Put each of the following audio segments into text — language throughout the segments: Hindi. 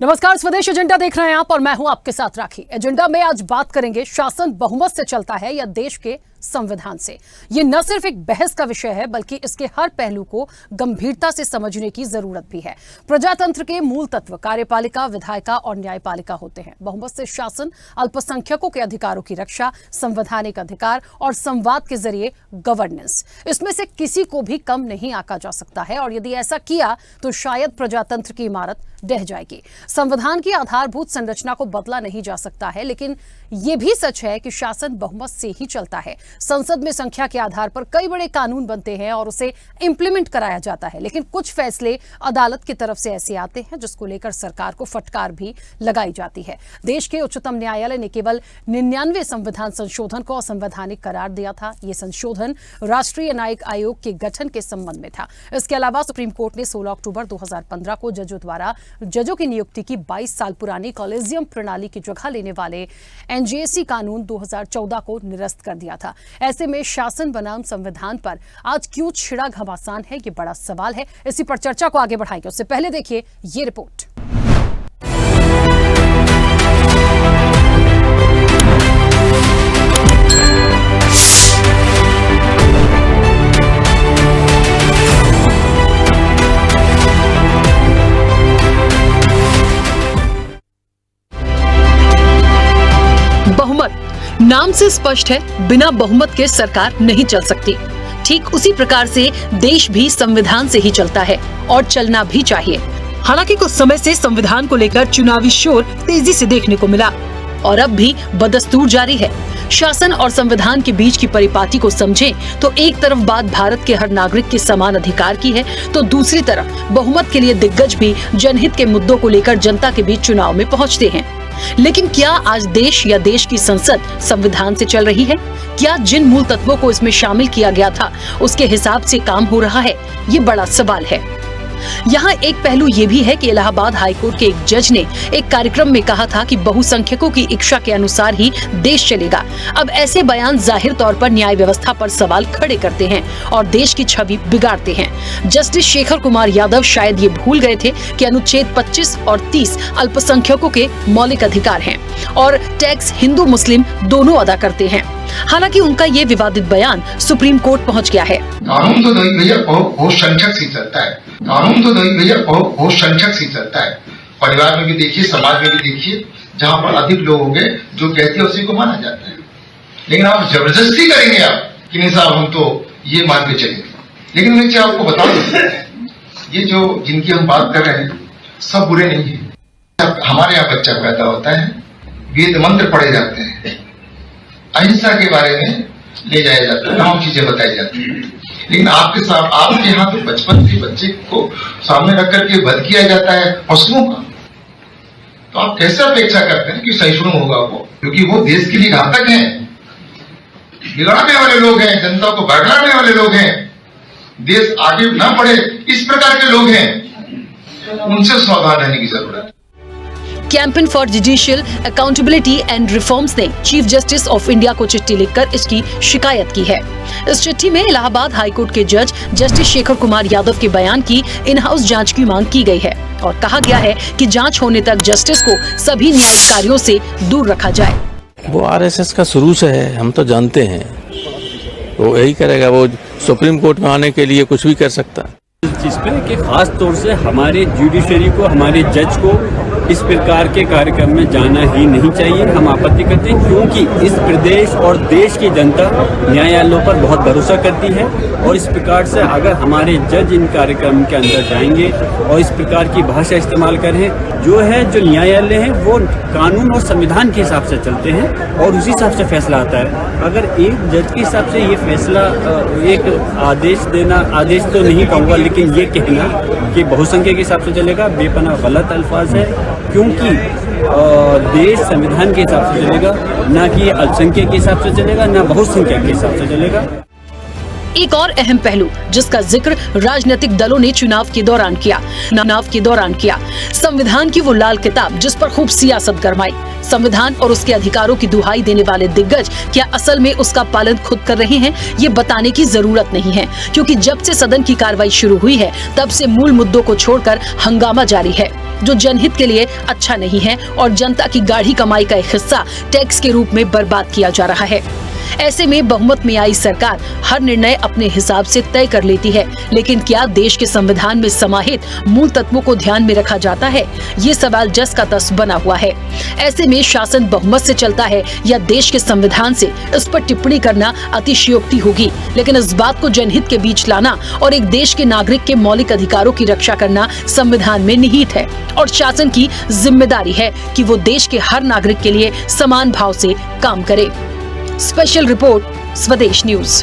नमस्कार, स्वदेश एजेंडा देख रहे हैं आप और मैं हूं आपके साथ राखी। एजेंडा में आज बात करेंगे शासन बहुमत से चलता है या देश के संविधान से। ये न सिर्फ एक बहस का विषय है बल्कि इसके हर पहलू को गंभीरता से समझने की जरूरत भी है। प्रजातंत्र के मूल तत्व कार्यपालिका, विधायिका और न्यायपालिका होते हैं। बहुमत से शासन, अल्पसंख्यकों के अधिकारों की रक्षा, संवैधानिक अधिकार और संवाद के जरिए गवर्नेंस, इसमें से किसी को भी कम नहीं आंका जा सकता है। और यदि ऐसा किया तो शायद प्रजातंत्र की इमारत ढह जाएगी। संविधान की आधारभूत संरचना को बदला नहीं जा सकता है, लेकिन यह भी सच है कि शासन बहुमत से ही चलता है। संसद में संख्या के आधार पर कई बड़े कानून बनते हैं और उसे इंप्लीमेंट कराया जाता है, लेकिन कुछ फैसले अदालत की तरफ से ऐसे आते हैं जिसको लेकर सरकार को फटकार भी लगाई जाती है। देश के उच्चतम न्यायालय ने केवल 99 संविधान संशोधन को असंवैधानिक करार दिया था। यह संशोधन राष्ट्रीय न्यायिक आयोग के गठन के संबंध में था। इसके अलावा सुप्रीम कोर्ट ने 16 अक्टूबर 2015 को जजों द्वारा जजों की नियुक्ति की 22 साल पुरानी कॉलेजियम प्रणाली की जगह लेने वाले एनजेसी कानून 2014 को निरस्त कर दिया था। ऐसे में शासन बनाम संविधान पर आज क्यों छिड़ा घमासान है, ये बड़ा सवाल है। इसी पर चर्चा को आगे बढ़ाएंगे। उससे पहले देखिए ये रिपोर्ट। बहुमत नाम से स्पष्ट है, बिना बहुमत के सरकार नहीं चल सकती। ठीक उसी प्रकार से देश भी संविधान से ही चलता है और चलना भी चाहिए। हालांकि कुछ समय से संविधान को लेकर चुनावी शोर तेजी से देखने को मिला और अब भी बदस्तूर जारी है। शासन और संविधान के बीच की परिपाटी को समझें तो एक तरफ बात भारत के हर नागरिक के समान अधिकार की है, तो दूसरी तरफ बहुमत के लिए दिग्गज भी जनहित के मुद्दों को लेकर जनता के बीच चुनाव में पहुंचते हैं। लेकिन क्या आज देश या देश की संसद संविधान से चल रही है? क्या जिन मूल तत्वों को इसमें शामिल किया गया था उसके हिसाब से काम हो रहा है? ये बड़ा सवाल है। यहाँ एक पहलू ये भी है कि इलाहाबाद हाईकोर्ट के एक जज ने एक कार्यक्रम में कहा था कि बहुसंख्यकों की इच्छा के अनुसार ही देश चलेगा। अब ऐसे बयान जाहिर तौर पर न्याय व्यवस्था पर सवाल खड़े करते हैं और देश की छवि बिगाड़ते हैं। जस्टिस शेखर कुमार यादव शायद ये भूल गए थे कि अनुच्छेद 25 और 30 अल्पसंख्यकों के मौलिक अधिकार हैं और टैक्स हिंदू मुस्लिम दोनों अदा करते हैं। हालांकि उनका ये विवादित बयान सुप्रीम कोर्ट पहुंच गया है। कानून तो नहीं भैया, बहुत संख्यक से चलता है। कानून तो नहीं भैया, बहुत संख्यक से चलता है। परिवार में भी देखिए, समाज में भी देखिए, जहाँ पर अधिक लोग होंगे जो कहते हैं उसी को माना जाता है। लेकिन आप जबरदस्ती करेंगे आप कि नहीं साहब हम तो ये मान के चलेंगे। लेकिन मैं क्या आपको बता दूं, ये जो जिनकी हम बात कर रहे हैं सब बुरे नहीं है। हमारे यहाँ बच्चा पैदा होता है, वेद मंत्र पढ़े जाते हैं, अहिंसा के बारे में ले जाया जाता है, तमाम चीजें बताई जाती है। लेकिन आपके साथ आपके यहाँ तो बचपन से बच्चे को सामने रख करके वध किया जाता है पशुओं का, तो आप कैसे अपेक्षा करते हैं कि सहिष्णु होगा वो? क्योंकि वो देश के लिए घातक हैं, बिगाड़ने वाले लोग हैं, जनता को बरगलाने वाले लोग हैं, देश आगे ना बढ़े इस प्रकार के लोग हैं। उनसे सावधान रहने की जरूरत है। Campaign for judicial accountability and reforms ने चीफ जस्टिस ऑफ इंडिया को चिट्ठी लिखकर इसकी शिकायत की है। इस चिट्ठी में इलाहाबाद हाईकोर्ट के जज जस्टिस शेखर कुमार यादव के बयान की इन हाउस जांच की मांग की गई है और कहा गया है कि जांच होने तक जस्टिस को सभी न्यायिक कार्यों से दूर रखा जाए। वो आरएसएस का शुरू से है, हम तो जानते हैं, वो यही करेगा। वो सुप्रीम कोर्ट में आने के लिए कुछ भी कर सकता है। इस चीज पे कि खास तौर से हमारे जुडिशरी को, हमारे जज को इस प्रकार के कार्यक्रम में जाना ही नहीं चाहिए। हम आपत्ति करते हैं क्योंकि इस प्रदेश और देश की जनता न्यायालयों पर बहुत भरोसा करती है और इस प्रकार से अगर हमारे जज इन कार्यक्रम के अंदर जाएंगे और इस प्रकार की भाषा इस्तेमाल करें, जो न्यायालय है वो कानून और संविधान के हिसाब से चलते हैं और उसी हिसाब से फैसला आता है। अगर एक जज के हिसाब से ये फैसला, एक आदेश तो नहीं कहूँगा, लेकिन ये कहना कि बहुसंख्यक के हिसाब से चलेगा, बेपनाह गलत अल्फाज है। क्योंकि देश संविधान के हिसाब से चलेगा, ना कि अल्पसंख्यक के हिसाब से चलेगा, ना बहुसंख्यक के हिसाब से चलेगा। एक और अहम पहलू जिसका जिक्र राजनीतिक दलों ने चुनाव के दौरान किया, संविधान की वो लाल किताब जिस पर खूब सियासत गरमाई। संविधान और उसके अधिकारों की दुहाई देने वाले दिग्गज क्या असल में उसका पालन खुद कर रहे हैं, ये बताने की जरूरत नहीं है, क्योंकि जब से सदन की कार्रवाई शुरू हुई है तब से मूल मुद्दों को छोड़कर हंगामा जारी है। जो जनहित के लिए अच्छा नहीं है और जनता की गाढ़ी कमाई का एक हिस्सा टैक्स के रूप में बर्बाद किया जा रहा है। ऐसे में बहुमत में आई सरकार हर निर्णय अपने हिसाब से तय कर लेती है, लेकिन क्या देश के संविधान में समाहित मूल तत्वों को ध्यान में रखा जाता है? ये सवाल जस का तस बना हुआ है। ऐसे में शासन बहुमत से चलता है या देश के संविधान से, इस पर टिप्पणी करना अतिशयोक्ति होगी, लेकिन इस बात को जनहित के बीच लाना और एक देश के नागरिक के मौलिक अधिकारों की रक्षा करना संविधान में निहित है और शासन की जिम्मेदारी है कि वो देश के हर नागरिक के लिए समान भाव से काम करे। स्पेशल रिपोर्ट, स्वदेश न्यूज।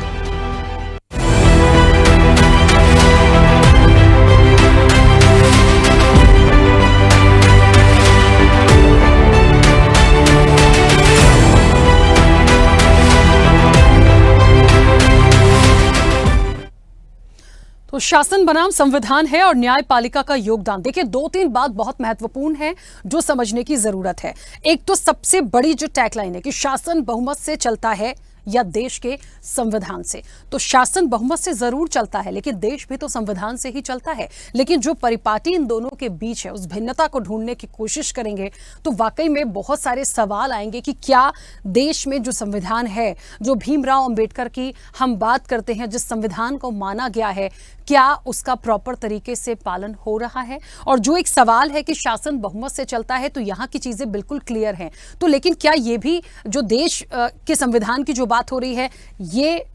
तो शासन बनाम संविधान है और न्यायपालिका का योगदान। देखिए, 2-3 बात बहुत महत्वपूर्ण है जो समझने की जरूरत है। एक तो सबसे बड़ी जो टैगलाइन है कि शासन बहुमत से चलता है या देश के संविधान से। तो शासन बहुमत से जरूर चलता है, लेकिन देश भी तो संविधान से ही चलता है। लेकिन जो परिपाटी इन दोनों के बीच है, उस भिन्नता को ढूंढने की कोशिश करेंगे तो वाकई में बहुत सारे सवाल आएंगे कि क्या देश में जो संविधान है, जो भीमराव अंबेडकर की हम बात करते हैं, जिस संविधान को माना गया है, क्या उसका प्रॉपर तरीके से पालन हो रहा है? और जो एक सवाल है कि शासन बहुमत से चलता है, तो यहाँ की चीजें बिल्कुल क्लियर हैं। तो लेकिन क्या ये भी जो देश के संविधान की जो बात हो रही है, ये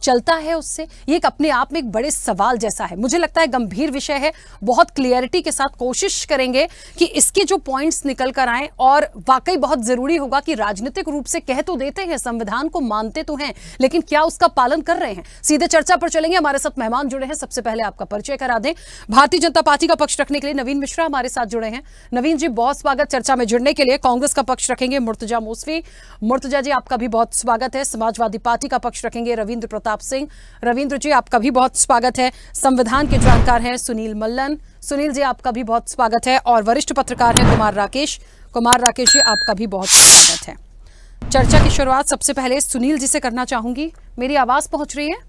चलता है उससे? ये एक अपने आप में एक बड़े सवाल जैसा है। मुझे लगता है गंभीर विषय है। बहुत क्लियरिटी के साथ कोशिश करेंगे कि इसके जो पॉइंट्स निकल कर आए, और वाकई बहुत जरूरी होगा कि राजनीतिक रूप से कह तो देते हैं, संविधान को मानते तो हैं, लेकिन क्या उसका पालन कर रहे हैं? सीधे चर्चा पर चलेंगे। हमारे साथ मेहमान जुड़े हैं। सबसे पहले आपका परिचय करा दें। भारतीय जनता पार्टी का पक्ष रखने के लिए नवीन मिश्रा हमारे साथ जुड़े हैं। नवीन जी, बहुत स्वागत चर्चा में जुड़ने के लिए। कांग्रेस का पक्ष रखेंगे मुर्तजा मौसवी। मुर्तजा जी, आपका भी बहुत स्वागत है। समाजवादी पार्टी का पक्ष रखेंगे रविंद्र प्रताप सिंह। रविंद्र जी, आपका भी बहुत स्वागत है। संविधान के जानकार हैं सुनील मल्लन। सुनील जी, आपका भी बहुत स्वागत है। और वरिष्ठ पत्रकार हैं कुमार राकेश। कुमार राकेश जी, आपका भी बहुत स्वागत है। चर्चा की शुरुआत सबसे पहले सुनील जी से करना चाहूंगी। मेरी आवाज पहुंच रही है?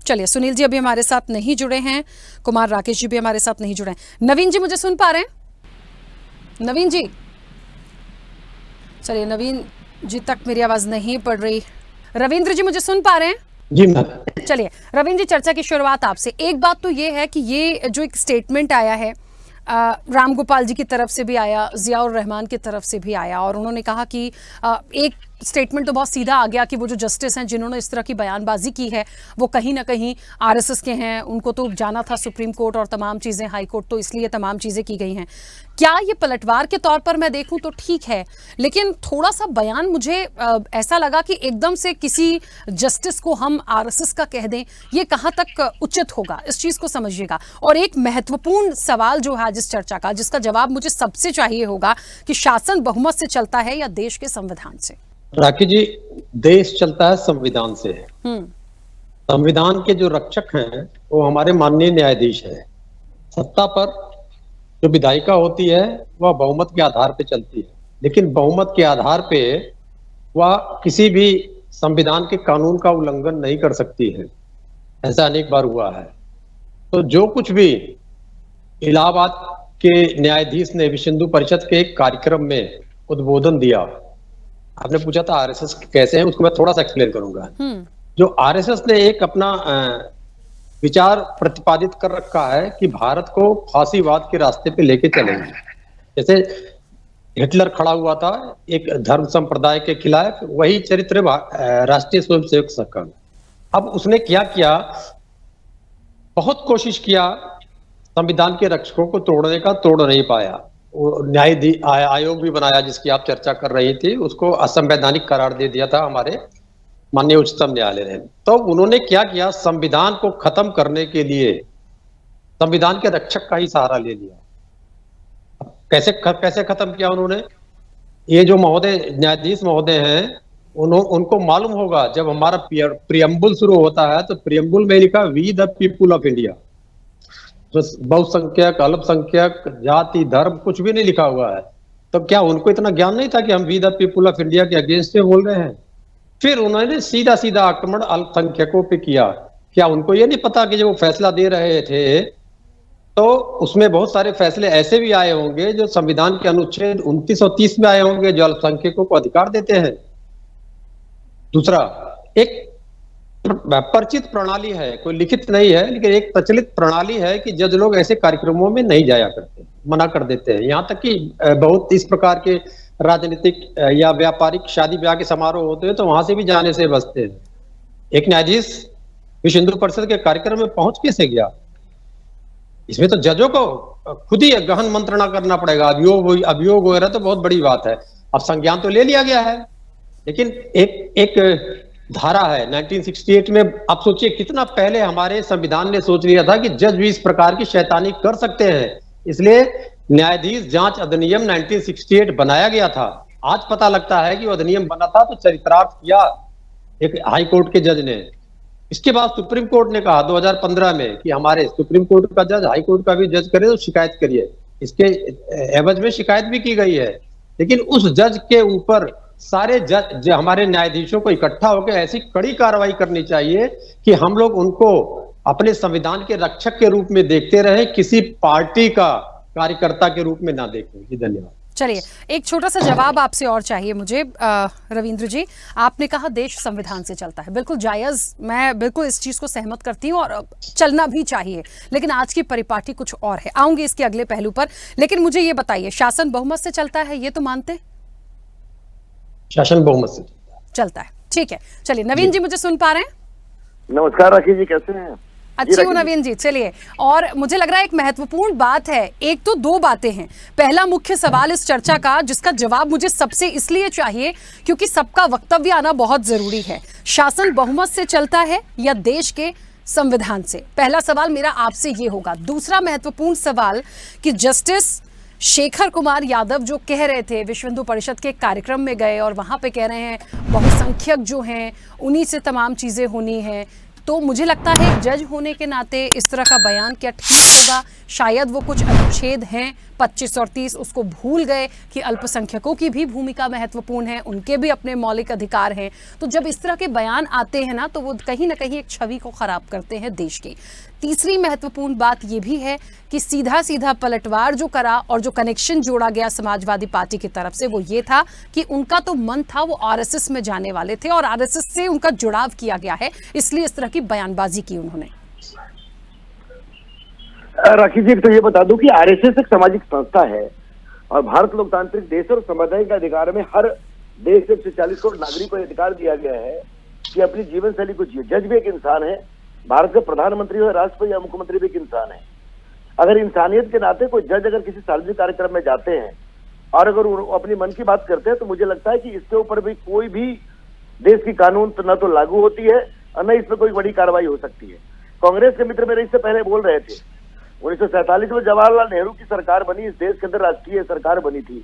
चलिए, सुनील जी अभी हमारे साथ नहीं जुड़े हैं, कुमार राकेश जी भी हमारे साथ नहीं जुड़े हैं। नवीन जी, मुझे सुन पा रहे हैं? नवीन जी, चलिए, नवीन जी तक मेरी आवाज नहीं पड़ रही। रविंद्र जी, मुझे सुन पा रहे हैं? जी मैम। चलिए रविंद्र जी, चर्चा की शुरुआत आपसे। एक बात तो ये है कि ये जो एक स्टेटमेंट आया है, राम गोपाल जी की तरफ से भी आया, जियाउर रहमान की तरफ से भी आया, और उन्होंने कहा कि एक स्टेटमेंट तो बहुत सीधा आ गया कि वो जो जस्टिस हैं जिन्होंने इस तरह की बयानबाजी की है, वो कहीं ना कहीं आरएसएस के हैं, उनको तो जाना था सुप्रीम कोर्ट और तमाम चीज़ें, हाई कोर्ट, तो इसलिए तमाम चीज़ें की गई हैं। क्या ये पलटवार के तौर पर मैं देखूं तो ठीक है, लेकिन थोड़ा सा बयान मुझे ऐसा लगा कि एकदम से किसी जस्टिस को हम आरएसएस का कह दें, ये कहाँ तक उचित होगा? इस चीज़ को समझिएगा। और एक महत्वपूर्ण सवाल जो है जिस चर्चा का, जिसका जवाब मुझे सबसे चाहिए होगा कि शासन बहुमत से चलता है या देश के संविधान से? राखी जी, देश चलता है संविधान से। संविधान के जो रक्षक हैं वो हमारे माननीय न्यायाधीश हैं। सत्ता पर जो विधायिका होती है वह बहुमत के आधार पे चलती है, लेकिन बहुमत के आधार पे वह किसी भी संविधान के कानून का उल्लंघन नहीं कर सकती है। ऐसा अनेक बार हुआ है। तो जो कुछ भी इलाहाबाद के न्यायाधीश ने विश्व हिंदू परिषद के एक कार्यक्रम में उद्बोधन दिया, आपने पूछा था आरएसएस कैसे है, उसको मैं थोड़ा सा एक्सप्लेन करूंगा। जो आरएसएस ने एक अपना विचार प्रतिपादित कर रखा है कि भारत को फांसीवाद के रास्ते पे लेके चलेंगे। जैसे हिटलर खड़ा हुआ था एक धर्म संप्रदाय के खिलाफ, वही चरित्र राष्ट्रीय स्वयंसेवक संघ का। अब उसने क्या किया, बहुत कोशिश किया संविधान के रक्षकों को तोड़ने का, तोड़ नहीं पाया। न्याय आयोग भी बनाया जिसकी आप चर्चा कर रही थी, उसको असंवैधानिक करार दे दिया था हमारे माननीय उच्चतम न्यायालय ने। तो उन्होंने क्या किया, संविधान को खत्म करने के लिए संविधान के रक्षक का ही सहारा ले लिया। कैसे खत्म किया उन्होंने? ये जो महोदय न्यायाधीश महोदय हैं, उनको मालूम होगा, जब हमारा प्रियम्बुल शुरू होता है तो प्रियम्बुल में लिखा we the people of India. तो बहुसंख्यक, अल्पसंख्यक, जाति, धर्म कुछ भी नहीं लिखा हुआ है। तो क्या उनको इतना ज्ञान नहीं था कि हम we the people of India के अगेंस्ट में बोल रहे हैं? फिर उन्होंने सीधा सीधा आक्रमण अल्पसंख्यकों पे किया। क्या उनको ये नहीं पता कि जब वो फैसला दे रहे थे तो उसमें बहुत सारे फैसले ऐसे भी आए होंगे जो संविधान के अनुच्छेद 29 और 30 में आए होंगे, जो अल्पसंख्यकों को अधिकार देते हैं। दूसरा, एक परिचित प्रणाली है, कोई लिखित नहीं है, लेकिन एक प्रचलित प्रणाली है कि जज लोग ऐसे कार्यक्रमों में नहीं जाया करते, मना कर देते हैं। यहाँ तक कि बहुत इस प्रकार के राजनीतिक या व्यापारिक शादी ब्याह के समारोह होते हैं तो वहां से भी जाने से बचते हैं। एक न्यायाधीश विश्व हिंदू परिषद के कार्यक्रम में पहुंच कैसे गया? इसमें तो जजों को खुद ही गहन मंत्रणा करना पड़ेगा। अभियोग वगैरह तो बहुत बड़ी बात है, अब संज्ञान तो ले लिया गया है, लेकिन एक धारा है 1968 में। आप सोचिए कितना पहले हमारे संविधान ने सोच लिया था कि जज भी इस प्रकार की शैतानी कर सकते हैं, इसलिए न्यायाधीश जांच अधिनियम 1968 बनाया गया था। आज पता लगता है कि वो अधिनियम बना था तो चरितार्थ किया एक हाई कोर्ट के जज ने। इसके बाद सुप्रीम कोर्ट ने कहा 2015 में कि हमारे सुप्रीम कोर्ट का जज हाई कोर्ट का भी जज करे तो शिकायत करिए। इसके एवज में शिकायत भी की गई है, लेकिन उस जज के ऊपर सारे जज हमारे न्यायाधीशों को इकट्ठा होकर ऐसी कड़ी कार्रवाई करनी चाहिए कि हम लोग उनको अपने संविधान के रक्षक के रूप में देखते रहे, किसी पार्टी का कार्यकर्ता के रूप में ना देखें। जी धन्यवाद। चलिए, एक छोटा सा जवाब आपसे और चाहिए मुझे। रविंद्र जी, आपने कहा देश संविधान से चलता है, बिल्कुल जायज, मैं बिल्कुल इस चीज को सहमत करती हूँ और चलना भी चाहिए, लेकिन आज की परिपाटी कुछ और है। आऊंगी इसके अगले पहलू पर, लेकिन मुझे ये बताइए, शासन बहुमत से चलता है, ये तो मानते? शासन बहुमत से चलता है, ठीक है। चलिए, नवीन जी मुझे सुन पा रहे हैं? नमस्कार राखी जी, कैसे हैं? अच्छी हूँ नवीन जी। चलिए, और मुझे लग रहा है एक महत्वपूर्ण बात है, एक तो दो बातें हैं। पहला मुख्य सवाल इस चर्चा का, जिसका जवाब मुझे सबसे इसलिए चाहिए क्योंकि सबका वक्तव्य आना बहुत जरूरी है। शासन बहुमत से चलता है या देश के संविधान से? पहला सवाल मेरा आपसे ये होगा। दूसरा महत्वपूर्ण सवाल कि जस्टिस शेखर कुमार यादव जो कह रहे थे, विश्व हिंदू परिषद के कार्यक्रम में गए और वहां पे कह रहे हैं बहुसंख्यक जो हैं उन्हीं से तमाम चीजें होनी हैं, तो मुझे लगता है जज होने के नाते इस तरह का बयान क्या ठीक होगा? शायद वो कुछ अनुच्छेद हैं 25 और 30 उसको भूल गए कि अल्पसंख्यकों की भी भूमिका महत्वपूर्ण है, उनके भी अपने मौलिक अधिकार हैं। तो जब इस तरह के बयान आते हैं ना, तो वो कहीं ना कहीं एक छवि को खराब करते हैं देश की। तीसरी महत्वपूर्ण बात ये भी है कि सीधा सीधा पलटवार जो करा और जो कनेक्शन जोड़ा गया समाजवादी पार्टी की तरफ से, वो ये था कि उनका तो मन था वो आरएसएस में जाने वाले थे और आरएसएस से उनका जुड़ाव किया गया है, इसलिए इस तरह की बयानबाजी की उन्होंने। राखी जी, तो ये बता दूं कि आरएसएस एक सामाजिक संस्था है और भारत लोकतांत्रिक देश और संवैधानिक अधिकार में हर देश से 140 करोड़ नागरिक को अधिकार दिया गया है कि अपनी जीवन शैली को जिए। जज भी एक इंसान है, भारत के प्रधानमंत्री हो, राष्ट्रपति या मुख्यमंत्री भी एक इंसान है। अगर इंसानियत के नाते कोई जज अगर किसी सार्वजनिक कार्यक्रम में जाते हैं और अगर वो अपनी मन की बात करते हैं, तो मुझे लगता है कि इसके ऊपर भी कोई भी देश की कानून तो न तो लागू होती है और न इस पर कोई बड़ी कार्रवाई हो सकती है। कांग्रेस के मित्र मेरे इससे पहले बोल रहे थे, 1947 में जवाहरलाल नेहरू की सरकार बनी, इस देश के अंदर राष्ट्रीय सरकार बनी थी,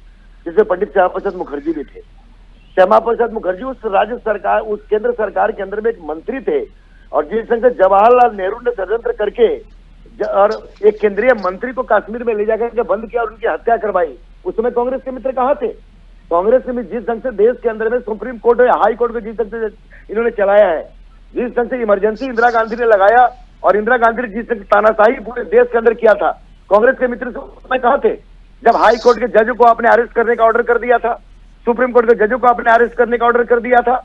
जिसमें पंडित श्यामा प्रसाद मुखर्जी भी थे। श्यामा प्रसाद मुखर्जी उस राज्य सरकार, उस केंद्र सरकार के अंदर में एक मंत्री थे और जिस ढंग से जवाहरलाल नेहरू ने षड्यंत्र करके और एक केंद्रीय मंत्री को कश्मीर में ले जाकर बंद किया और उनकी हत्या करवाई, उस समय कांग्रेस के मित्र कहाँ थे? कांग्रेस ने जिस ढंग से देश के अंदर में सुप्रीम कोर्ट या हाई कोर्ट को जिस ढंग से इन्होंने चलाया है, जिस ढंग से इमरजेंसी इंदिरा गांधी ने लगाया और इंदिरा गांधी ने जिस ढंग से तानाशाही पूरे देश के अंदर किया था, कांग्रेस के मित्र में कहाँ थे? जब हाई कोर्ट के जज को आपने अरेस्ट करने का ऑर्डर कर दिया था, सुप्रीम कोर्ट के जजों को आपने अरेस्ट करने का ऑर्डर कर दिया था,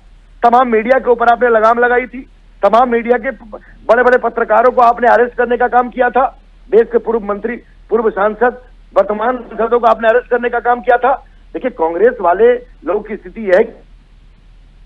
तमाम मीडिया के ऊपर आपने लगाम लगाई थी, तमाम मीडिया के बड़े बड़े पत्रकारों को आपने अरेस्ट करने का काम किया था, देश के पूर्व मंत्री, पूर्व सांसद, वर्तमान सांसदों को आपने अरेस्ट करने का काम किया था। देखिए, कांग्रेस वाले लोगों की स्थिति है,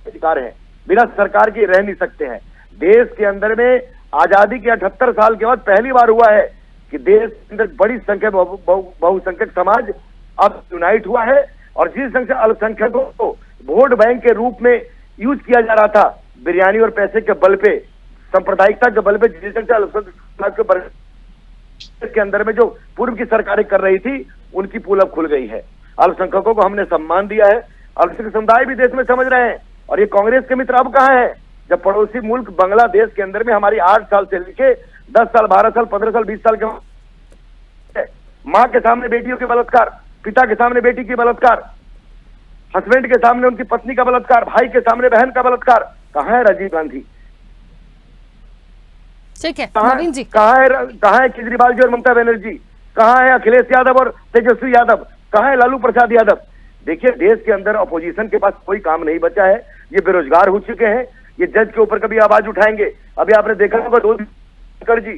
अधिकार है, बिना सरकार के रह नहीं सकते हैं। देश के अंदर में आजादी के 78 साल के बाद पहली बार हुआ है कि देश के अंदर बड़ी संख्या बहुसंख्यक समाज अब यूनाइट हुआ है और जिस ढंग से अल्पसंख्यकों को वोट बैंक के रूप में यूज किया जा रहा था, बिरयानी और पैसे के बल पे, सांप्रदायिकता के बल पे, जिस ढंग से अल्पसंख्यक के अंदर में जो पूर्व की सरकारें कर रही थी, उनकी पोल अब खुल गई है। अल्पसंख्यकों को हमने सम्मान दिया है, अल्पसंख्यक समुदाय भी देश में समझ रहे हैं। और ये कांग्रेस के मित्र अब कहाँ हैं, जब पड़ोसी मुल्क बांग्लादेश के अंदर में हमारी 8 साल से लेके 10 साल, 12 साल, 15 साल, 20 साल के माँ के सामने बेटियों के बलात्कार, पिता के सामने बेटी की बलात्कार, हस्बैंड के सामने उनकी पत्नी का बलात्कार, भाई के सामने बहन का बलात्कार, कहाँ है राजीव गांधी? ठीक है कहाँ नवीन जी, कहाँ है केजरीवाल जी और ममता बनर्जी, कहाँ है अखिलेश यादव और तेजस्वी यादव, कहाँ है लालू प्रसाद यादव। देखिए देश के अंदर अपोजिशन के पास कोई काम नहीं बचा है, ये बेरोजगार हो चुके हैं, ये जज के ऊपर कभी आवाज उठाएंगे। अभी आपने देखा होगा धनखड़ जी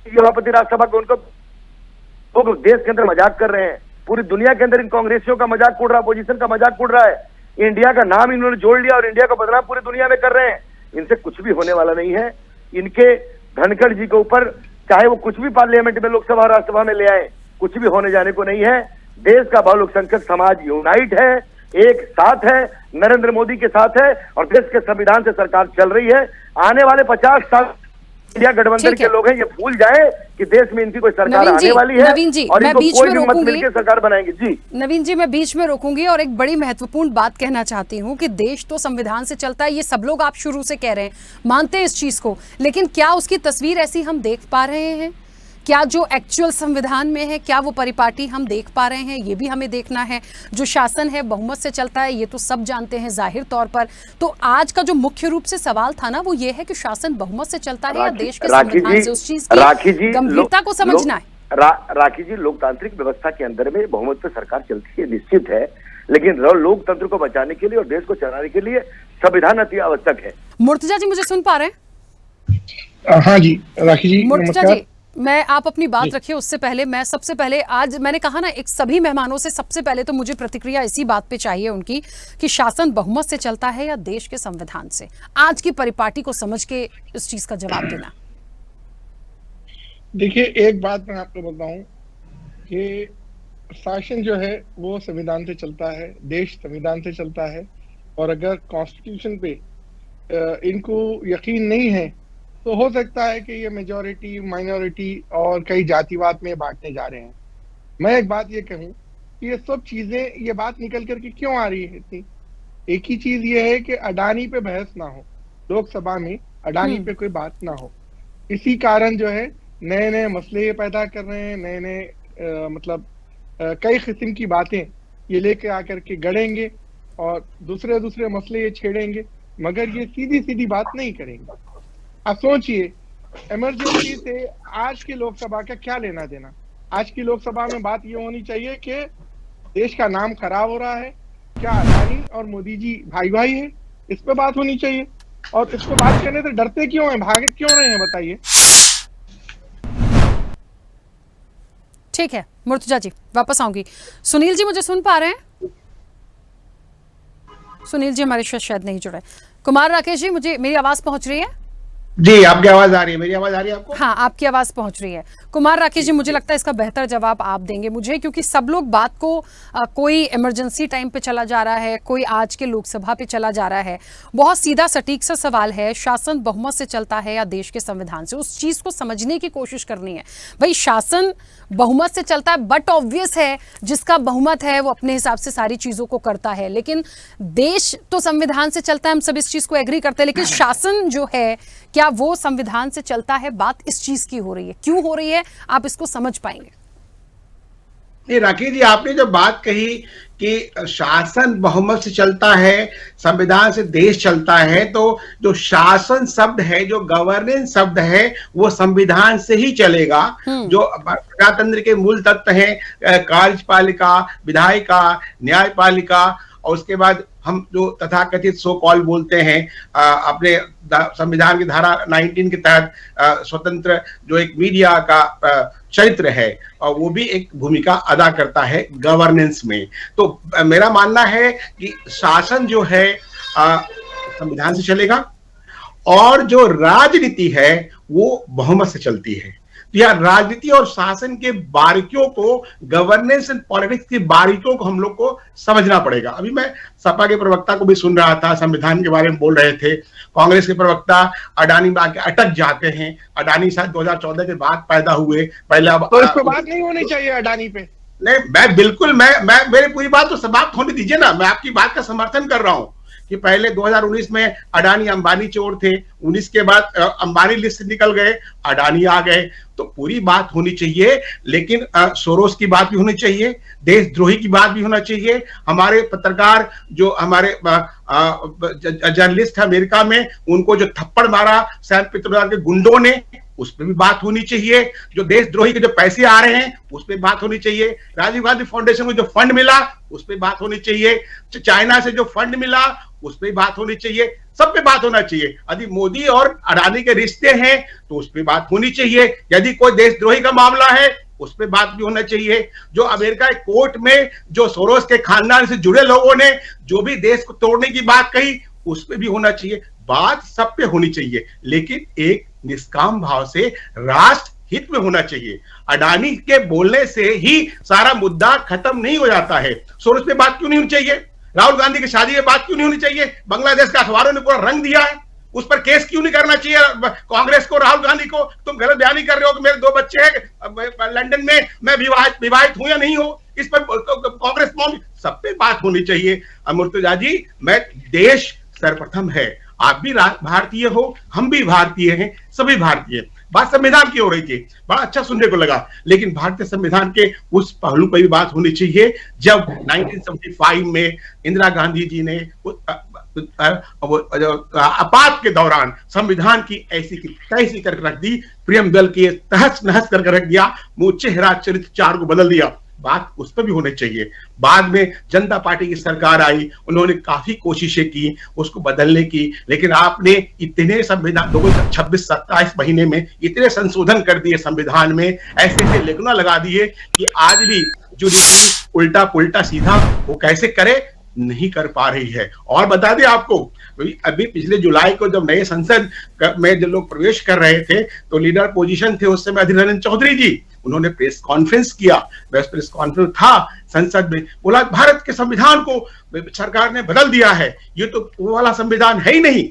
सभापति राज्यसभा के, उनको लोग देश के अंदर मजाक कर रहे हैं, पूरी दुनिया के अंदर इन कांग्रेसियों का मजाक उड़ रहा है, अपोजिशन का मजाक उड़ रहा है। इंडिया का नाम इन्होंने जोड़ लिया और इंडिया का बदनाम पूरी दुनिया में कर रहे हैं। इनसे कुछ भी होने वाला नहीं है। इनके धनखड़ जी के ऊपर चाहे वो कुछ भी पार्लियामेंट में, लोकसभा राज्यसभा में ले आए, कुछ भी होने जाने को नहीं है। देश का बहुसंख्यक समाज यूनाइट है, एक साथ है, नरेंद्र मोदी के साथ है और देश के संविधान से सरकार चल रही है। आने वाले 50 साल इंडिया गठबंधन के लोग हैं, ये भूल जाए कि देश में इनकी कोई सरकार आने वाली है और इनको कोई भी मत मिलकर सरकार बनाएंगे। जी नवीन जी, मैं बीच में रोकूंगी और एक बड़ी महत्वपूर्ण बात कहना चाहती हूँ कि देश तो संविधान से चलता है, ये सब लोग आप शुरू से कह रहे हैं, मानते हैं इस चीज को, लेकिन क्या उसकी तस्वीर ऐसी हम देख पा रहे हैं? क्या जो एक्चुअल संविधान में है, क्या वो परिपाटी हम देख पा रहे हैं? ये भी हमें देखना है। जो शासन है बहुमत से चलता है, ये तो सब जानते हैं जाहिर तौर पर। तो आज का जो मुख्य रूप से सवाल था ना, वो ये है कि शासन बहुमत से चलता है या देश के संविधान से? उस चीज की गंभीरता को समझना है। राखी जी, लोकतांत्रिक व्यवस्था के अंदर में बहुमत पे सरकार चलती है, निश्चित है, लेकिन लोकतंत्र को बचाने के लिए और देश को चलाने के लिए संविधान अति आवश्यक है। मुर्तजा जी, मुझे सुन पा रहे हैं? हाँ जी राखी जी, मुर्तजा जी, मैं आप अपनी बात रखिए, उससे पहले मैं सबसे पहले, आज मैंने कहा ना एक सभी मेहमानों से, सबसे पहले तो मुझे प्रतिक्रिया इसी बात पे चाहिए उनकी कि शासन बहुमत से चलता है या देश के संविधान से। आज की परिपाटी को समझ के इस चीज का जवाब देना। देखिए एक बात मैं आपको बताऊं कि शासन जो है वो संविधान से चलता है, देश संविधान से चलता है, और अगर कॉन्स्टिट्यूशन पे इनको यकीन नहीं है तो हो सकता है कि ये मेजॉरिटी, माइनॉरिटी और कई जातिवाद में बांटने जा रहे हैं। मैं एक बात ये कहूं कि ये सब चीजें, ये बात निकल करके क्यों आ रही है इतनी? एक ही चीज ये है कि अडानी पे बहस ना हो, लोकसभा में अडानी पे कोई बात ना हो। इसी कारण जो है नए नए मसले ये पैदा कर रहे हैं, नए नए मतलब कई किस्म की बातें ये लेके आकर के गढ़ेंगे और दूसरे दूसरे मसले ये छेड़ेंगे, मगर ये सीधी सीधी बात नहीं करेंगे। आप सोचिए, इमरजेंसी से आज की लोकसभा का क्या लेना देना? आज की लोकसभा में बात ये होनी चाहिए कि देश का नाम खराब हो रहा है, क्या अडानी और मोदी जी भाई भाई है, इस पे बात होनी चाहिए। और इसको बात करने से डरते क्यों हैं, भागे क्यों रहे हैं, बताइए। ठीक है मुर्तजा जी, वापस आऊंगी। सुनील जी, मुझे सुन पा रहे हैं? सुनील जी हमारे साथ शायद नहीं जुड़े। कुमार राकेश जी, मुझे मेरी आवाज पहुंच रही है? जी आपकी आवाज आ रही है, मेरी आवाज आ रही है आपको? हाँ, आपकी आवाज पहुंच रही है। कुमार राकेश जी, मुझे लगता है इसका बेहतर जवाब आप देंगे मुझे, क्योंकि सब लोग बात को कोई इमरजेंसी टाइम पे चला जा रहा है, कोई आज के लोकसभा पे चला जा रहा है। बहुत सीधा सटीक सा सवाल है, शासन बहुमत से चलता है या देश के संविधान से? उस चीज को समझने की कोशिश करनी है। भाई शासन बहुमत से चलता है, बट ऑब्वियस है जिसका बहुमत है वो अपने हिसाब से सारी चीजों को करता है, लेकिन देश तो संविधान से चलता है, हम सब इस चीज को एग्री करते हैं, लेकिन शासन जो है क्या वो संविधान से चलता है? बात इस चीज की हो रही है, क्यों हो रही है, आप इसको समझ पाएंगे? नहीं राकेश जी, आपने जो बात कही कि शासन बहुमत से चलता है, संविधान से देश चलता है, तो जो शासन शब्द है, जो गवर्नेंस शब्द है, वो संविधान से ही चलेगा। जो प्रजातंत्र के मूल तत्व हैं, कार्यपालिका, विधायिका, न्यायपालिका, और उसके बाद हम जो तथाकथित सो कॉल बोलते हैं अपने संविधान की धारा 19 के तहत स्वतंत्र जो एक मीडिया का चरित्र है, और वो भी एक भूमिका अदा करता है गवर्नेंस में। तो मेरा मानना है कि शासन जो है संविधान से चलेगा और जो राजनीति है वो बहुमत से चलती है। या राजनीति और शासन के बारीकियों को, गवर्नेंस एंड पॉलिटिक्स की बारीकियों को हम लोग को समझना पड़ेगा। अभी मैं सपा के प्रवक्ता को भी सुन रहा था, संविधान के बारे में बोल रहे थे। कांग्रेस के प्रवक्ता अडानी में आके अटक जाते हैं। अडानी शायद 2014 के बाद पैदा हुए, पहले अब तो इस पे बात नहीं होनी चाहिए अडानी पे। नहीं, मैं बिल्कुल, मैं मेरी पूरी बात तो समाप्त होने दीजिए ना। मैं आपकी बात का समर्थन कर रहा हूं कि पहले 2019 में अडानी अंबानी चोर थे, 19 के बाद अंबानी लिस्ट से निकल गए, अडानी आ गए। तो पूरी बात होनी चाहिए, लेकिन सोरोस की बात भी होनी चाहिए, देशद्रोही की बात भी होना चाहिए। हमारे पत्रकार जो हमारे जर्नलिस्ट है अमेरिका में, उनको जो थप्पड़ मारा सैम पित्रोदा के गुंडों ने, उस पर भी बात होनी चाहिए। जो देशद्रोही के जो पैसे आ रहे हैं उस पर बात होनी चाहिए। राजीव गांधी फाउंडेशन को जो फंड मिला उस पर बात होनी चाहिए। चाइना से जो फंड मिला उस पर बात होनी चाहिए। सब पे बात होना चाहिए। यदि मोदी और अडानी के रिश्ते हैं तो उस पर बात होनी चाहिए। यदि कोई देशद्रोही का मामला है उस पर बात भी होना चाहिए। जो अमेरिका के कोर्ट में जो सोरोस के खानदान से जुड़े लोगों ने जो भी देश को तोड़ने की बात कही उस पर भी होना चाहिए। बात सब पे होनी चाहिए, लेकिन एक निष्काम भाव से राष्ट्र हित में होना चाहिए। अडानी के बोलने से ही सारा मुद्दा खत्म नहीं हो जाता है। सोरोस पे बात क्यों नहीं होनी चाहिए? राहुल गांधी की शादी में बात क्यों नहीं होनी चाहिए? बांग्लादेश के अखबारों ने पूरा रंग दिया है, उस पर केस क्यों नहीं करना चाहिए कांग्रेस को, राहुल गांधी को? तुम गलत बयानी कर रहे हो कि मेरे 2 बच्चे हैं लंदन में, मैं विवाहित हूं या नहीं हूं, इस पर कांग्रेस सब पे बात होनी चाहिए। मुर्तजा जी, मैं देश सर्वप्रथम है, आप भी भारतीय हो, हम भी भारतीय हैं, सभी भारतीय। बात संविधान की हो रही थी, बड़ा अच्छा सुनने को लगा, लेकिन भारतीय संविधान के उस पहलू पर भी बात होनी चाहिए जब 1975 में इंदिरा गांधी जी ने आपात के दौरान संविधान की ऐसी की तैसी करके रख दी, प्रियम्बल के तहस नहस करके रख दिया, मुंह चेहरा चरित्र चार को बदल दिया। बात उस पर भी होनी चाहिए। बाद में जनता पार्टी की सरकार आई, उन्होंने काफी कोशिशें की उसको बदलने की, लेकिन आपने इतने संविधान 26-27 महीने में इतने संशोधन कर दिए संविधान में, ऐसे ऐसे लेखना लगा दिए कि आज भी जो उल्टा पुल्टा सीधा वो कैसे करे नहीं कर पा रही है। और बता दें आपको, अभी पिछले जुलाई को जब नए संसद में जब लोग प्रवेश कर रहे थे तो लीडर पोजीशन थे उस समय अधीर रंजन चौधरी जी, उन्होंने प्रेस कॉन्फ्रेंस किया। प्रेस कॉन्फ्रेंस था संसद में, बोला भारत के संविधान को सरकार ने बदल दिया है, ये तो वो वाला संविधान है ही नहीं।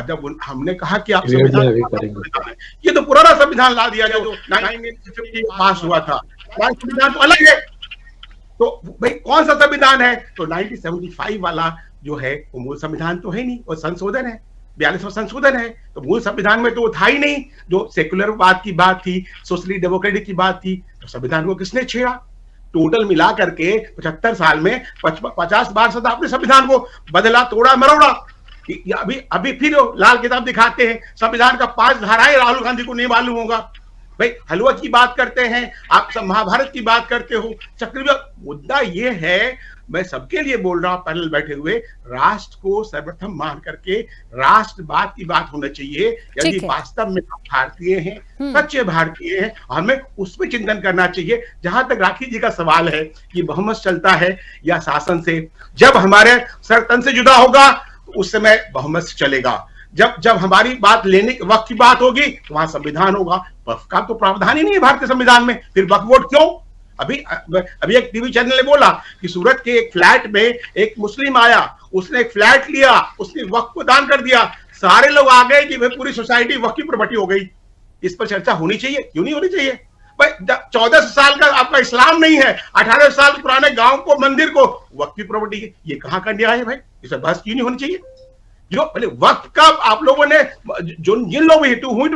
जब हमने कहा कि आप संविधान, ये तो पुराना संविधान ला दिया जो 1950 पास हुआ था, संविधान तो अलग है। तो भाई कौन सा संविधान है? तो 1975 वाला जो है वो मूल संविधान तो है नहीं, वो संशोधन है, 42वां संशोधन है। तो मूल संविधान में तो वो था ही नहीं, जो सेक्युलरवाद की बात थी, सोशली डेमोक्रेटिक की बात थी, तो संविधान को किसने छेड़ा? टोटल मिला करके 75 साल में 50 बार सदा आपने संविधान को बदला, तोड़ा, मरोड़ा। अभी फिर लाल किताब दिखाते हैं, संविधान का 5 धाराएं राहुल गांधी को नहीं मालूम होगा। भाई हलवा की बात करते हैं आप, महाभारत की बात करते हो, चक्रव्यूह। मुद्दा ये है, मैं सबके लिए बोल रहा हूं पैनल बैठे हुए, राष्ट्र को सर्वप्रथम मान करके राष्ट्रवाद की बात होना चाहिए। यदि वास्तव में भारतीय हैं, सच्चे भारतीय हैं, हमें उस पर चिंतन करना चाहिए। जहां तक राखी जी का सवाल है कि बहुमत चलता है या शासन से, जब हमारे सरतन से जुदा होगा उस समय बहुमत चलेगा। जब हमारी बात लेने के वक्त की बात होगी तो वहां संविधान होगा। वक्फ का तो प्रावधान ही नहीं है भारतीय संविधान में, फिर वक्फ बोर्ड क्यों? अभी एक टीवी चैनल ने बोला कि सूरत के एक फ्लैट में एक मुस्लिम आया, उसने एक फ्लैट लिया, उसने वक्फ को दान कर दिया, सारे लोग आ गए कि भाई पूरी सोसाइटी वक्फ की प्रॉपर्टी हो गई। इस पर चर्चा होनी चाहिए, क्यों नहीं होनी चाहिए? भाई 14 साल का आपका इस्लाम नहीं है, 18 साल पुराने गांव को, मंदिर को वक्फ की प्रॉपर्टी है, ये कहां का न्याय है भाई? इस पर बहस क्यों नहीं होनी चाहिए? जो वक्त का आप लोगों ने जिन लोग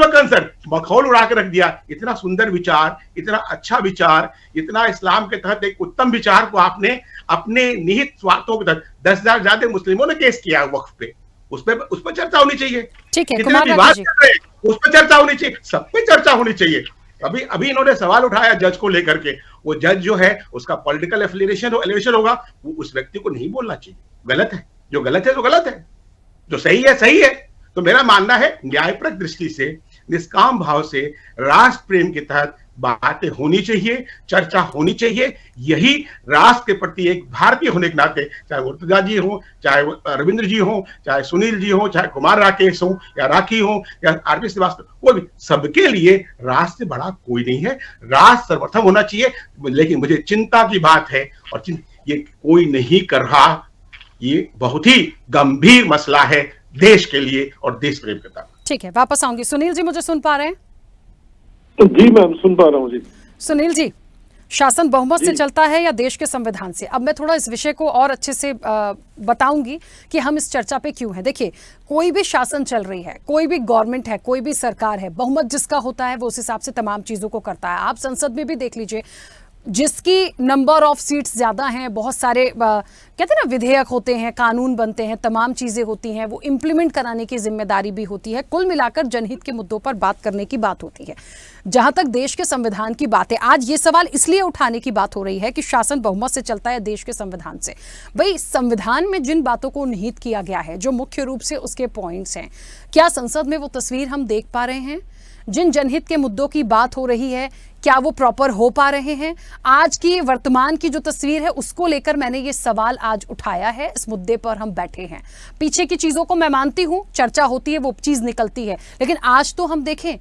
कंसर्न मखौल उड़ा के रख दिया, इतना सुंदर विचार, इतना अच्छा विचार, इतना इस्लाम के तहत एक उत्तम विचार को आपने अपने निहित स्वार्थों के तहत 10,000 ज्यादा मुस्लिमों ने केस किया वक्फ पे, उस पर चर्चा होनी चाहिए। ठीक है, कितने विवाद कर रहे हैं उस पर चर्चा होनी चाहिए, सब पे चर्चा होनी चाहिए। अभी इन्होंने सवाल उठाया जज को लेकर के, वो जज जो है उसका पॉलिटिकल एफिलिएशन होगा, वो उस व्यक्ति को नहीं बोलना चाहिए। गलत है, जो गलत है तो गलत है, जो सही है सही है। तो मेरा मानना है न्यायपरक दृष्टि से, निष्काम भाव से, राष्ट्र प्रेम के तहत बातें होनी चाहिए, चर्चा होनी चाहिए। यही राष्ट्र के प्रति एक भारतीय होने के नाते, चाहे मुर्तजा जी हो, चाहे रविंद्र जी हो, चाहे सुनील जी हो, चाहे कुमार राकेश हो, या राखी हो, या आरपी श्रीवास्तव, वो भी, सबके लिए राष्ट्र से बड़ा कोई नहीं है। राष्ट्र सर्वप्रथम होना चाहिए। लेकिन मुझे चिंता की बात है, और ये कोई नहीं कर रहा। ये बहुत ही गंभीर मसला है देश के लिए और देश प्रेम के तहत। ठीक है, वापस आऊंगी। सुनील जी मुझे सुन पा रहे हैं? जी मैम, सुन पा रहा हूँ जी। सुनील जी, शासन बहुमत से चलता है या देश के संविधान से? अब मैं थोड़ा इस विषय को और अच्छे से बताऊंगी कि हम इस चर्चा पे क्यों हैं। देखिए, कोई भी शासन चल रही है, कोई भी गवर्नमेंट है, कोई भी सरकार है, बहुमत जिसका होता है वो उस हिसाब से तमाम चीजों को करता है। आप संसद में भी देख लीजिए, जिसकी नंबर ऑफ सीट्स ज्यादा हैं, बहुत सारे कहते हैं ना विधेयक होते हैं, कानून बनते हैं, तमाम चीजें होती हैं, वो इम्प्लीमेंट कराने की जिम्मेदारी भी होती है। कुल मिलाकर जनहित के मुद्दों पर बात करने की बात होती है। जहां तक देश के संविधान की बात है, आज ये सवाल इसलिए उठाने की बात हो रही है कि शासन बहुमत से चलता है देश के संविधान से। भाई, संविधान में जिन बातों को निहित किया गया है, जो मुख्य रूप से उसके पॉइंट्स हैं, क्या संसद में वो तस्वीर हम देख पा रहे हैं? जिन जनहित के मुद्दों की बात हो रही है, क्या वो प्रॉपर हो पा रहे हैं? आज की वर्तमान की जो तस्वीर है उसको लेकर मैंने ये सवाल आज उठाया है। इस मुद्दे पर हम बैठे हैं। पीछे की चीजों को मैं मानती हूं, चर्चा होती है, वो चीज निकलती है, लेकिन आज तो हम देखें,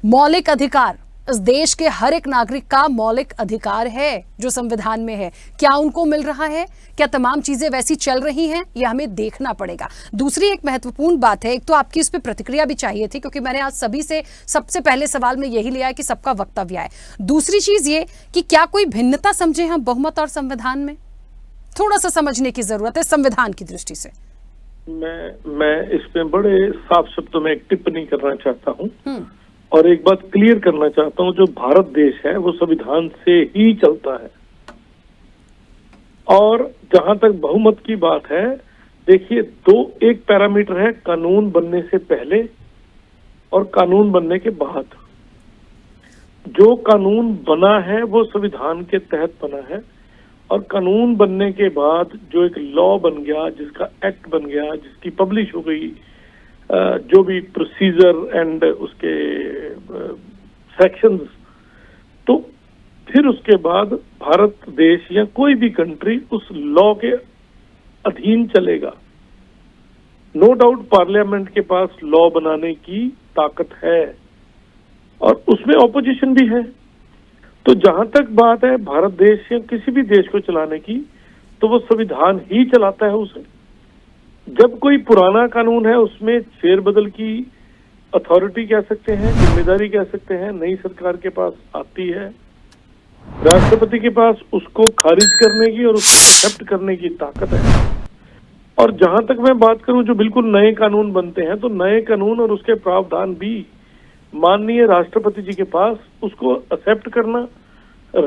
मौलिक अधिकार इस देश के हर एक नागरिक का मौलिक अधिकार है जो संविधान में है। क्या उनको मिल रहा है? क्या तमाम चीजें वैसी चल रही हैं? यह हमें देखना पड़ेगा। दूसरी एक महत्वपूर्ण बात है, एक तो आपकी इस पे प्रतिक्रिया भी चाहिए थी, क्योंकि मैंने आज सभी से सबसे पहले सवाल में यही लिया है कि सबका वक्तव्य आए। दूसरी चीज ये कि क्या कोई भिन्नता समझे हम बहुमत और संविधान में? थोड़ा सा समझने की जरूरत है संविधान की दृष्टि से। मैं इसमें बड़े साफ शब्दों में एक टिप्पणी करना चाहता हूँ और एक बात क्लियर करना चाहता हूँ। जो भारत देश है वो संविधान से ही चलता है। और जहां तक बहुमत की बात है, देखिए, एक पैरामीटर है कानून बनने से पहले और कानून बनने के बाद। जो कानून बना है वो संविधान के तहत बना है, और कानून बनने के बाद जो एक लॉ बन गया, जिसका एक्ट बन गया, जिसकी पब्लिश हो गई, जो भी प्रोसीजर एंड उसके सेक्शंस, तो फिर उसके बाद भारत देश या कोई भी कंट्री उस लॉ के अधीन चलेगा। नो डाउट पार्लियामेंट के पास लॉ बनाने की ताकत है और उसमें ऑपोजिशन भी है। तो जहां तक बात है भारत देश या किसी भी देश को चलाने की, तो वो संविधान ही चलाता है उसे। जब कोई पुराना कानून है उसमें फेरबदल की अथॉरिटी कह सकते हैं, जिम्मेदारी कह सकते हैं, नई सरकार के पास आती है। राष्ट्रपति के पास उसको खारिज करने की और उसको एक्सेप्ट करने की ताकत है। और जहां तक मैं बात करूं जो बिल्कुल नए कानून बनते हैं, तो नए कानून और उसके प्रावधान भी माननीय राष्ट्रपति जी के पास उसको एक्सेप्ट करना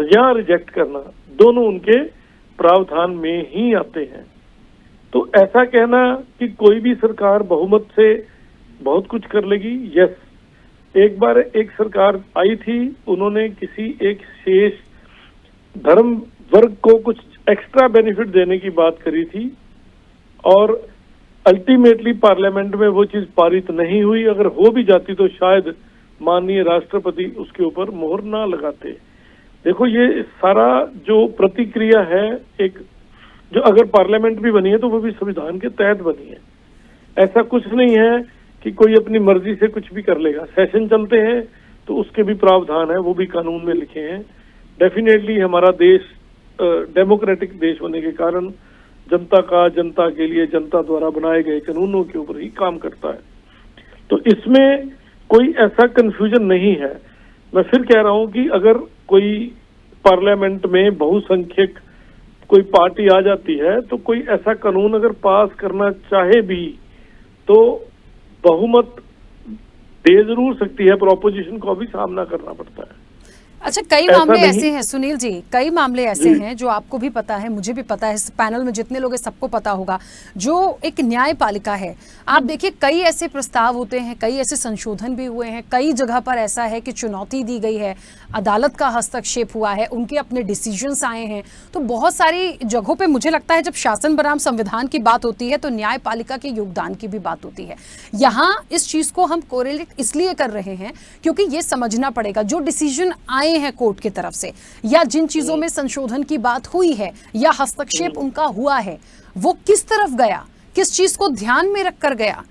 या रिजेक्ट करना, दोनों उनके प्रावधान में ही आते हैं। तो ऐसा कहना कि कोई भी सरकार बहुमत से बहुत कुछ कर लेगी, यस, एक बार एक सरकार आई थी, उन्होंने किसी एक शेष धर्म वर्ग को कुछ एक्स्ट्रा बेनिफिट देने की बात करी थी और अल्टीमेटली पार्लियामेंट में वो चीज पारित नहीं हुई। अगर हो भी जाती तो शायद माननीय राष्ट्रपति उसके ऊपर मोहर ना लगाते। देखो, ये सारा जो प्रतिक्रिया है, एक जो अगर पार्लियामेंट भी बनी है तो वो भी संविधान के तहत बनी है। ऐसा कुछ नहीं है कि कोई अपनी मर्जी से कुछ भी कर लेगा। सेशन चलते हैं तो उसके भी प्रावधान है, वो भी कानून में लिखे हैं। डेफिनेटली हमारा देश डेमोक्रेटिक देश होने के कारण जनता का, जनता के लिए, जनता द्वारा बनाए गए कानूनों के ऊपर ही काम करता है। तो इसमें कोई ऐसा कंफ्यूजन नहीं है। मैं फिर कह रहा हूं कि अगर कोई पार्लियामेंट में बहुसंख्यक कोई पार्टी आ जाती है तो कोई ऐसा कानून अगर पास करना चाहे भी तो बहुमत दे जरूर सकती है, पर ऑपोजिशन को भी सामना करना पड़ता है। अच्छा, कई मामले ऐसे हैं सुनील जी, कई मामले ऐसे हैं जो आपको भी पता है, मुझे भी पता है, इस पैनल में जितने लोग हैं सबको पता होगा, जो एक न्यायपालिका है। आप देखिए, कई ऐसे प्रस्ताव होते हैं, कई ऐसे संशोधन भी हुए हैं, कई जगह पर ऐसा है कि चुनौती दी गई है, अदालत का हस्तक्षेप हुआ है, उनके अपने डिसीजंस आए हैं। तो बहुत सारी जगहों पे मुझे लगता है जब शासन बनाम संविधान की बात होती है तो न्यायपालिका के योगदान की भी बात होती है। यहाँ इस चीज को हम कोरिलेट इसलिए कर रहे हैं क्योंकि ये समझना पड़ेगा जो डिसीजन आए हैं कोर्ट की तरफ से, या जिन चीजों में संशोधन की बात हुई है या हस्तक्षेप उनका हुआ है, वो किस तरफ गया, किस चीज को ध्यान में रखकर गया,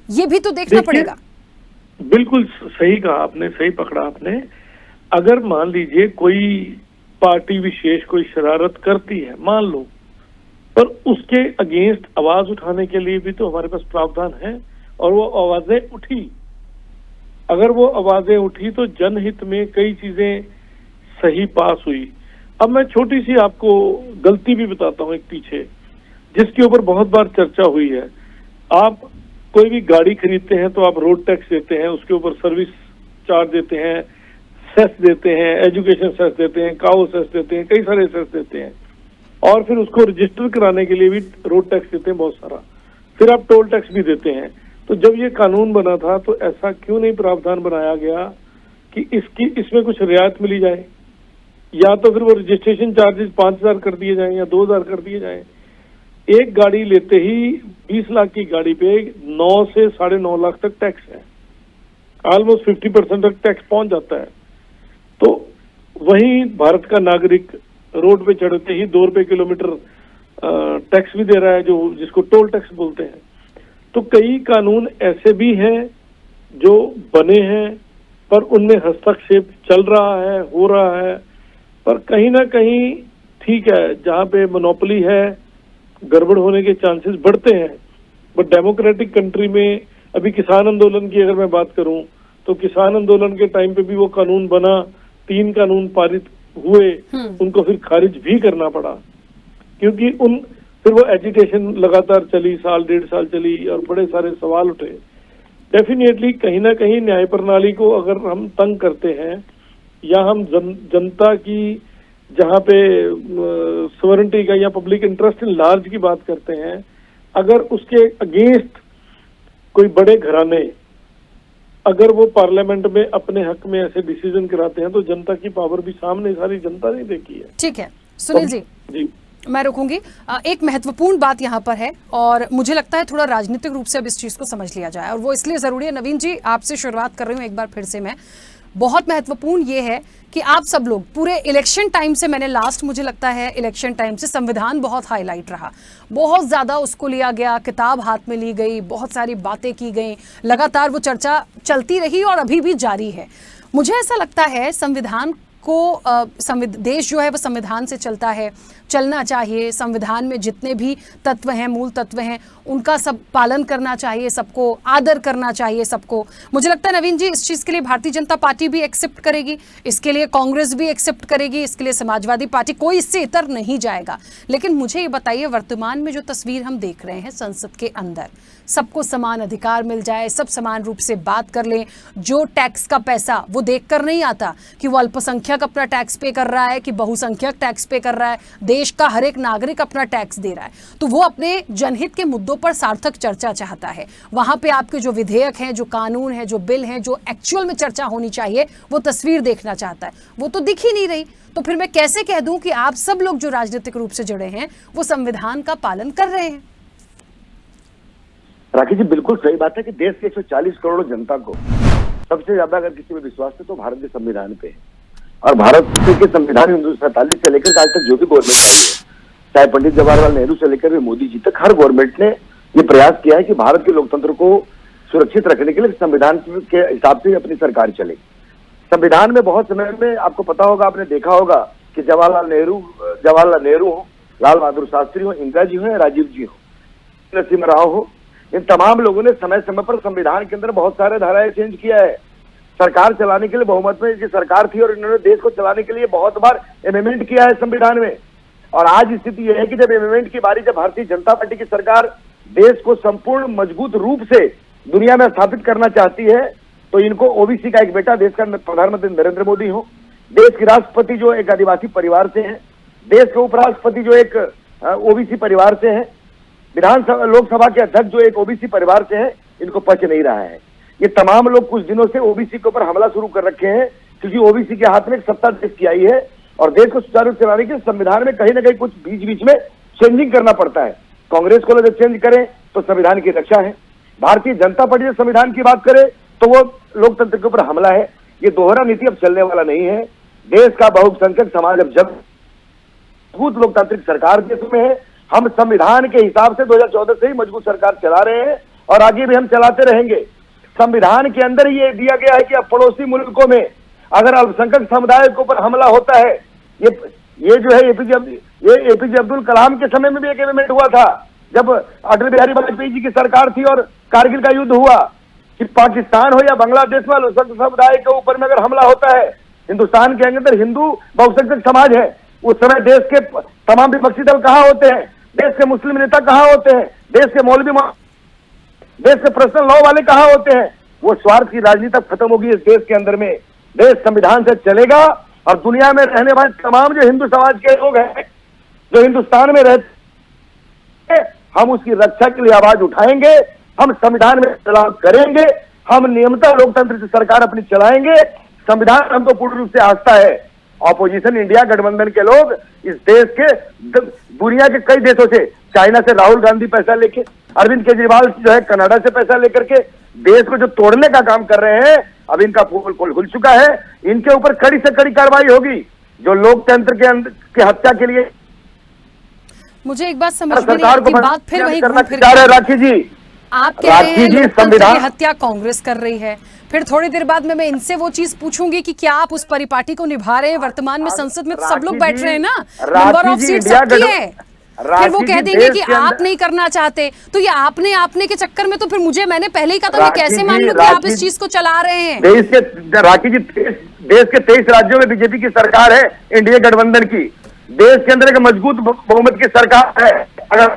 ये भी तो देखना पड़ेगा। बिल्कुल सही कहा आपने, सही पकड़ा आपने। अगर मान लीजिए कोई पार्टी विशेष कोई शरारत करती है, मान लो, पर उसके अगेंस्ट आवाज उठाने के लिए भी तो हमारे पास प्रावधान है और वो आवाजें उठी। अगर वो आवाजें उठी तो जनहित में कई चीजें सही पास हुई। अब मैं छोटी सी आपको गलती भी बताता हूँ एक पीछे, जिसके ऊपर बहुत बार चर्चा हुई है। आप कोई भी गाड़ी खरीदते हैं तो आप रोड टैक्स देते हैं, उसके ऊपर सर्विस चार्ज देते हैं, सेस देते हैं, एजुकेशन सेस देते हैं, काऊ सेस देते हैं, कई सारे सेस देते हैं, और फिर उसको रजिस्टर कराने के लिए भी रोड टैक्स देते हैं बहुत सारा, फिर आप टोल टैक्स भी देते हैं। तो जब ये कानून बना था तो ऐसा क्यों नहीं प्रावधान बनाया गया कि इसमें कुछ रियायत मिली जाए, या तो फिर वो रजिस्ट्रेशन चार्जेस 5,000 कर दिए जाएं या 2,000 कर दिए जाएं। एक गाड़ी लेते ही 20 लाख की गाड़ी पे 9 से 9.5 लाख तक टैक्स है, ऑलमोस्ट 50% तक टैक्स पहुंच जाता है। तो वही भारत का नागरिक रोड पे चढ़ते ही 2 रुपए किलोमीटर टैक्स भी दे रहा है, जो जिसको टोल टैक्स बोलते हैं। तो कई कानून ऐसे भी हैं जो बने हैं पर उनमें हस्तक्षेप चल रहा है, हो रहा है, पर कहीं ना कहीं ठीक है, जहां पे मोनोपोली है गड़बड़ होने के चांसेस बढ़ते हैं। बट डेमोक्रेटिक कंट्री में अभी किसान आंदोलन की अगर मैं बात करूं तो किसान आंदोलन के टाइम पे भी वो कानून बना, 3 कानून पारित हुए, उनको फिर खारिज भी करना पड़ा, क्योंकि फिर वो एजिटेशन लगातार चली, 1.5 साल चली और बड़े सारे सवाल उठे। डेफिनेटली कहीं ना कहीं न्याय प्रणाली को अगर हम तंग करते हैं या हम जनता की जहाँ पे सॉवरेनिटी का या पब्लिक इंटरेस्ट इन लार्ज की बात करते हैं, अगर उसके अगेंस्ट कोई बड़े घराने अगर वो पार्लियामेंट में अपने हक में ऐसे डिसीजन कराते हैं तो जनता की पावर भी सामने सारी जनता ने देखी है। ठीक है सुनील जी, मैं रुकूंगी। एक महत्वपूर्ण बात यहाँ पर है और मुझे लगता है थोड़ा राजनीतिक रूप से अब इस चीज को समझ लिया जाए, और वो इसलिए जरूरी है। नवीन जी, आपसे शुरुआत कर रही हूँ एक बार फिर से मैं। बहुत महत्वपूर्ण ये है कि आप सब लोग पूरे इलेक्शन टाइम से, मैंने लास्ट मुझे लगता है इलेक्शन टाइम से संविधान बहुत हाईलाइट रहा, बहुत ज़्यादा उसको लिया गया, किताब हाथ में ली गई, बहुत सारी बातें की गई, लगातार वो चर्चा चलती रही और अभी भी जारी है। मुझे ऐसा लगता है संविधान को देश जो है वो संविधान से चलता है, चलना चाहिए। संविधान में जितने भी तत्व हैं, मूल तत्व हैं, उनका सब पालन करना चाहिए, सबको आदर करना चाहिए सबको। मुझे लगता है नवीन जी, इस चीज़ के लिए भारतीय जनता पार्टी भी एक्सेप्ट करेगी, इसके लिए कांग्रेस भी एक्सेप्ट करेगी, इसके लिए समाजवादी पार्टी, कोई इससे इतर नहीं जाएगा। लेकिन मुझे ये बताइए, वर्तमान में जो तस्वीर हम देख रहे हैं संसद के अंदर, सबको समान अधिकार मिल जाए, सब समान रूप से बात कर लें, जो टैक्स का पैसा वो देख कर नहीं आता कि वो अल्पसंख्यक अपना टैक्स पे कर रहा है कि बहुसंख्यक टैक्स पे कर रहा है, देश का हर एक नागरिक अपना टैक्स दे रहा है, तो वो अपने जनहित के मुद्दों पर सार्थक चर्चा चाहता है। वहां पे आपके जो विधेयक हैं, जो कानून है, जो बिल हैं, जो एक्चुअल में चर्चा होनी चाहिए, वो तस्वीर देखना चाहता है, वो तो दिख ही नहीं रही। तो फिर मैं कैसे कह दूं कि आप सब लोग जो राजनीतिक रूप से जुड़े हैं वो संविधान का पालन कर रहे हैं? राखी जी, बिल्कुल सही बात है कि देश के 140 करोड़ जनता को सबसे ज्यादा अगर किसी में विश्वास है तो भारत के संविधान पे है। और भारत के संविधान 1947 से लेकर आज तक जो भी गवर्नमेंट है, चाहे पंडित जवाहरलाल नेहरू से लेकर मोदी जी तक, हर गवर्नमेंट ने ये प्रयास किया है कि भारत के लोकतंत्र को सुरक्षित रखने के लिए संविधान के हिसाब से अपनी सरकार चले। संविधान में बहुत समय में आपको पता होगा, आपने देखा होगा कि जवाहरलाल नेहरू हो, लाल बहादुर शास्त्री हो, इंदिरा जी हो, राजीव जी हो, नरसिम्हा राव हो, इन तमाम लोगों ने समय समय पर संविधान के अंदर बहुत सारे धाराएं चेंज किया है। सरकार चलाने के लिए बहुमत में की सरकार थी और इन्होंने देश को चलाने के लिए बहुत बार अमेंडमेंट किया है संविधान में। और आज स्थिति यह है कि जब अमेंडमेंट की बारी, जब भारतीय जनता पार्टी की सरकार देश को संपूर्ण मजबूत रूप से दुनिया में स्थापित करना चाहती है, तो इनको ओबीसी का एक बेटा, देश का प्रधानमंत्री नरेंद्र मोदी हो, देश के राष्ट्रपति जो एक आदिवासी परिवार से है, देश के उपराष्ट्रपति जो एक ओबीसी परिवार से है, विधानसभा लोकसभा के अध्यक्ष जो एक ओबीसी परिवार से है, इनको पच नहीं रहा है। ये तमाम लोग कुछ दिनों से ओबीसी के ऊपर हमला शुरू कर रखे हैं, क्योंकि ओबीसी के हाथ में एक सत्ता देश की आई है और देश को सुचारू रूप से चलाने के संविधान में कहीं ना कहीं कुछ बीच में चेंजिंग करना पड़ता है। कांग्रेस को जब चेंज करें तो संविधान की रक्षा है, भारतीय जनता पार्टी जब संविधान की बात करे तो वो लोकतंत्र के ऊपर हमला है। ये दोहरा नीति अब चलने वाला नहीं है। देश का बहुसंख्यक समाज अब जब मजबूत लोकतांत्रिक सरकार देश में है, हम संविधान के हिसाब से 2014 से ही मजबूत सरकार चला रहे हैं और आगे भी हम चलाते रहेंगे। संविधान के अंदर ये दिया गया है कि अब पड़ोसी मुल्कों में अगर अल्पसंख्यक समुदाय के ऊपर हमला होता है, ये जो है एपीजे अब्दुल कलाम के समय में भी एक अमेंडमेंट हुआ था, जब अटल बिहारी वाजपेयी जी की सरकार थी और कारगिल का युद्ध हुआ, कि पाकिस्तान हो या बांग्लादेश में अल्पसंख्यक समुदाय के ऊपर में अगर हमला होता है हिंदुस्तान के अंदर हिंदू बहुसंख्यक समाज है। उस समय देश के तमाम विपक्षी दल कहाँ होते हैं, देश के मुस्लिम नेता कहाँ होते हैं, देश के मौलवी, देश के पर्सनल लॉ वाले कहाँ होते हैं। वो स्वार्थ की राजनीति अब खत्म होगी इस देश के अंदर में। देश संविधान से चलेगा और दुनिया में रहने वाले तमाम जो हिंदू समाज के लोग हैं, जो हिंदुस्तान में रहते हैं, हम उसकी रक्षा के लिए आवाज उठाएंगे, हम संविधान में बदलाव करेंगे, हम नियमतः लोकतंत्र से सरकार अपनी चलाएंगे। संविधान हमको पूर्ण रूप से आस्था है। ऑपोजिशन इंडिया गठबंधन के लोग इस देश के दुनिया के कई देशों से, चाइना से राहुल गांधी पैसा लेके, अरविंद केजरीवाल जो है कनाडा से पैसा लेकर के देश को जो तोड़ने का काम कर रहे हैं, अब इनका पोल खुल चुका है। इनके ऊपर कड़ी से कड़ी कार्रवाई होगी। जो लोकतंत्र के हत्या के लिए मुझे एक बात समझ में नहीं आती, बात फिर वही घूम फिर राखी जी, आप कह रहे हैं लोकतंत्र की हत्या कांग्रेस कर रही है, फिर थोड़ी देर बाद में मैं इनसे वो चीज पूछूंगी कि क्या आप उस परिपाटी को निभा रहे हैं। वर्तमान में संसद में तो सब लोग बैठ रहे हैं ना, नंबर ऑफ सीट सबकी है। फिर वो कह देंगे कि आप नहीं करना चाहते, तो ये आपने के चक्कर में तो फिर मैंने पहले ही कहा था, मैं कैसे मान लूं कि आप इस चीज को चला रहे हैं। देश के राखी जी, देश के 23 राज्यों में बीजेपी की सरकार है, इंडिया गठबंधन की। देश के अंदर एक मजबूत बहुमत की सरकार है। अगर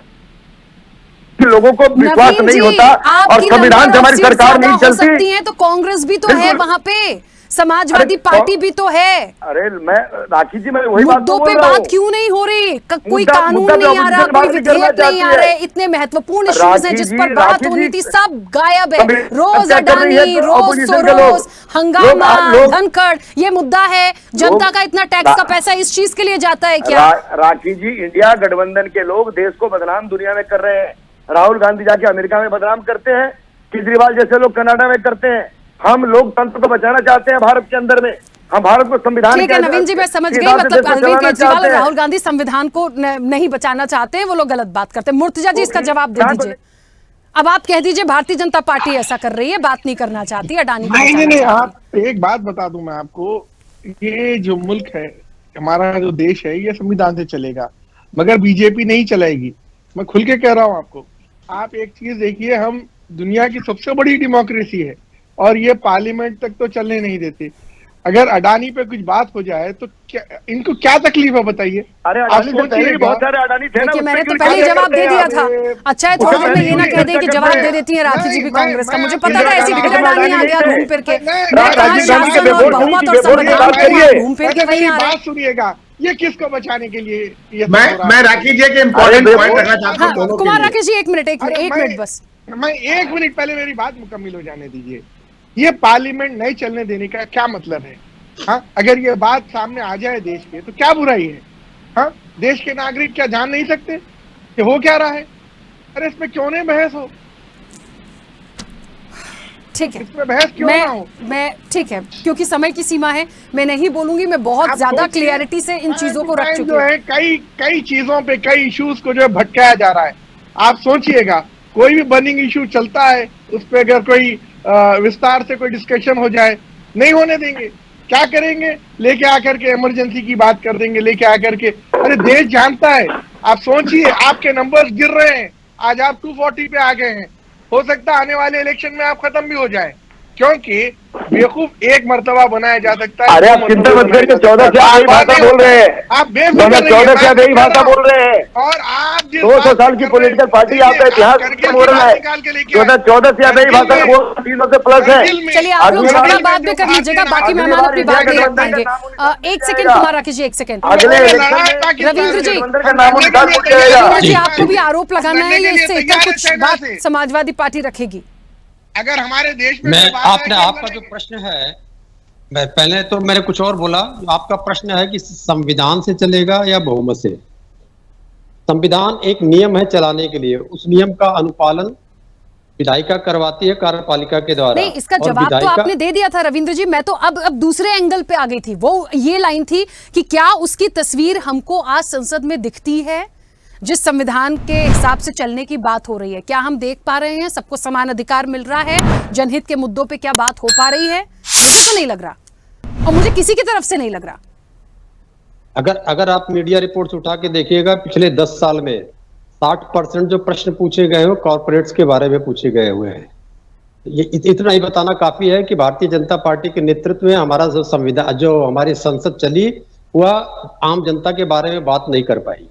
लोगों को विश्वास नहीं होता और संविधान से हमारी सरकार नहीं चलती है, तो कांग्रेस भी तो है वहाँ पे, समाजवादी पार्टी भी तो है। अरे मैं राखी जी, मैं वही मुद्दों पे बात क्यों नहीं हो रही? कोई कानून नहीं आ रहा, कोई विधेयक नहीं आ रहे, इतने महत्वपूर्ण इश्यूज हैं जिस पर बात होनी थी, सब गायब है। रोज अडानी, रोज सोरोस, हंगामा, धनखड़, ये मुद्दा है। जनता का इतना टैक्स का पैसा इस चीज के लिए जाता है क्या? राखी जी, इंडिया गठबंधन के लोग देश को बदनाम दुनिया में कर रहे हैं। राहुल गांधी जाके अमेरिका में बदनाम करते हैं, केजरीवाल जैसे लोग कनाडा में करते हैं। हम लोकतंत्र को बचाना चाहते हैं भारत के अंदर में, हम भारत को संविधान। ठीक है नवीन जी, मैं समझ गई, मतलब अरविंद केजरीवाल और राहुल गांधी संविधान को नहीं बचाना चाहते हैं, वो लोग गलत बात करते हैं। मुर्तजा जी, इसका जवाब दे दीजिए। अब आप कह दीजिए भारतीय जनता पार्टी ऐसा कर रही है, बात नहीं करना चाहती, अडानी नहीं, आप एक बात बता दूं मैं आपको, ये जो मुल्क है, हमारा जो देश है, ये संविधान से चलेगा, मगर बीजेपी नहीं चलाएगी। मैं खुल के कह रहा हूं आपको। आप एक चीज देखिए, हम दुनिया की सबसे बड़ी डेमोक्रेसी है और ये पार्लियामेंट तक तो चलने नहीं देते। अगर अडानी पे कुछ बात हो जाए तो क्या इनको क्या तकलीफ है बताइए? अरे अडानी से पहले ही बहुत सारे अडानी थे ना, मैंने तो पहले जवाब दे दिया था। अच्छा है, थोड़ी देर में ये ना कह दें कि जवाब दे देती है राखी जी भी कांग्रेस का। मुझे पता था ऐसी फिर अडानी आ गया घूम फिर के। मैं कहा शासन और बहुमत और संविधान घूम फिर के वहीं आ रहे हैं। सुनिएगा, ये किसको बचाने के लिए? मैं राखी जी के इम्पोर्टेंट पॉइंट रखना चाहता हूं। कुमार राकेश जी, एक मिनट बस, मैं 1 मिनट पहले मेरी बात मुकम्मल हो जाने दीजिए। ये पार्लियामेंट नहीं चलने देने का क्या मतलब है? हाँ, अगर ये बात सामने आ जाए देश के तो क्या बुराई है? हाँ, देश के नागरिक क्या जान नहीं सकते कि हो क्या रहा है? अरे इसमें क्यों नहीं बहस हो? ठीक है, इसमें बहस क्यों ना हो? मैं ठीक है, क्योंकि समय की सीमा है, मैं नहीं बोलूंगी। मैं बहुत ज्यादा क्लियरिटी से इन चीजों को रख चुकी हूँ। कई चीजों पे, कई इश्यूज को जो भटकाया जा रहा है। आप सोचिएगा, कोई भी बर्निंग इशू चलता है, उस पर अगर कोई विस्तार से कोई डिस्कशन हो जाए, नहीं होने देंगे। क्या करेंगे? लेके आकर के इमरजेंसी की बात कर देंगे, लेके आकर के। अरे देश जानता है। आप सोचिए, आपके नंबर्स गिर रहे हैं, आज आप 240 पे आ गए हैं। हो सकता है आने वाले इलेक्शन में आप खत्म भी हो जाए, क्योंकि बेवकूफ एक मर्तबा बनाया जा सकता है। अरे आप चिंता मत करिए, 14 से आप यही भाषा बोल रहे हैं। आप 14 से आप यही भाषा बोल रहे हैं। और आप 200 साल की पॉलिटिकल पार्टी, आपका इतिहास बोल रहा है। 14 से आप यही भाषा बोल, 300 से प्लस है। चलिए, आप लोग झगड़ा बाद में कर लीजिएगा, बाकी मेहमान अपनी बात नहीं रख पाएंगे। 1 सेकंड कुमार राकेश जी, 1 सेकंड। रविंद्र जी, आपको भी आरोप लगाना है या इससे कुछ बात समाजवादी पार्टी रखेगी? अगर हमारे देश में आपका जो प्रश्न है, मैं पहले तो मैंने कुछ और बोला। आपका प्रश्न है कि संविधान से चलेगा या बहुमत से? संविधान एक नियम है चलाने के लिए, उस नियम का अनुपालन विधायिका करवाती है कार्यपालिका के द्वारा। नहीं, इसका जवाब तो आपने दे दिया था रविंद्र जी। मैं तो अब दूसरे एंगल पे आ गई थी। वो ये लाइन थी कि क्या उसकी तस्वीर हमको आज संसद में दिखती है, जिस संविधान के हिसाब से चलने की बात हो रही है? क्या हम देख पा रहे हैं सबको समान अधिकार मिल रहा है? जनहित के मुद्दों पे क्या बात हो पा रही है? तो नहीं लग रहा, और मुझे किसी की तरफ से नहीं लग रहा। अगर आप मीडिया रिपोर्ट्स उठा के देखिएगा, पिछले 10 साल में 60% जो प्रश्न पूछे गए हो कॉर्पोरेट्स के बारे में पूछे गए हुए हैं। ये इतना ही बताना काफी है कि भारतीय जनता पार्टी के नेतृत्व में हमारा जो संविधान, जो हमारी संसद चली, वह आम जनता के बारे में बात नहीं कर पाई।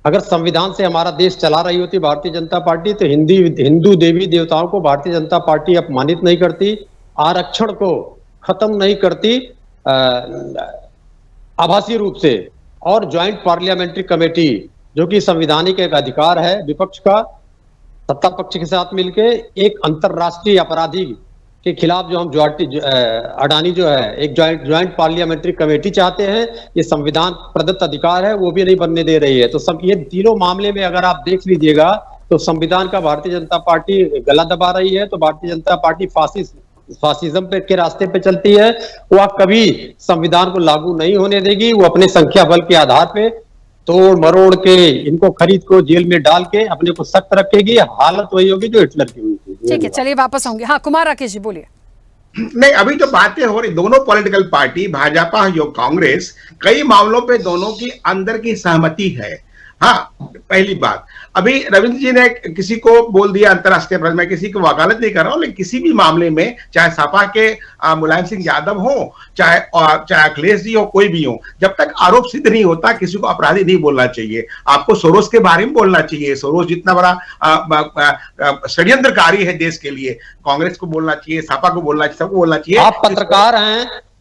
अगर संविधान से हमारा देश चला रही होती भारतीय जनता पार्टी, तो हिंदू देवी देवताओं को भारतीय जनता पार्टी अपमानित नहीं करती, आरक्षण को खत्म नहीं करती आभासी रूप से, और ज्वाइंट पार्लियामेंट्री कमेटी जो कि संवैधानिक एक अधिकार है विपक्ष का सत्ता पक्ष के साथ मिलके एक अंतरराष्ट्रीय अपराधी के खिलाफ जो हम अडानी जो है एक ज्वाइंट पार्लियामेंट्री कमेटी चाहते हैं, ये संविधान प्रदत्त अधिकार है, वो भी नहीं बनने दे रही है। तो सब ये तीनों मामले में अगर आप देख लीजिएगा तो संविधान का भारतीय जनता पार्टी गला दबा रही है। तो भारतीय जनता पार्टी फासिज्म के रास्ते पे चलती है, वह कभी संविधान को लागू नहीं होने देगी। वो अपने संख्या बल के आधार पे तोड़ मरोड़ के इनको खरीद को जेल में डाल के अपने को सख्त रखेगी। हालत वही होगी जो हिटलर की हुई थी। ठीक है, चलिए वापस आऊंगे। हाँ, कुमार राकेश जी बोलिए। नहीं, अभी जो बातें हो रही, दोनों पॉलिटिकल पार्टी भाजपा या कांग्रेस, कई मामलों पे दोनों की अंदर की सहमति है। हाँ, पहली बात, अभी रविंद्र जी ने किसी को बोल दिया अंतरराष्ट्रीय अपराध, मैं किसी को वकालत नहीं कर रहा हूं, लेकिन किसी भी मामले में चाहे सपा के मुलायम सिंह यादव हो, चाहे अखिलेश जी हो, कोई भी हो, जब तक आरोप सिद्ध नहीं होता किसी को अपराधी नहीं बोलना चाहिए। आपको सोरोस के बारे में बोलना चाहिए, सोरोस जितना बड़ा षड्यंत्रकारी है देश के लिए, कांग्रेस को बोलना चाहिए, सपा को बोलना चाहिए, सबको बोलना चाहिए।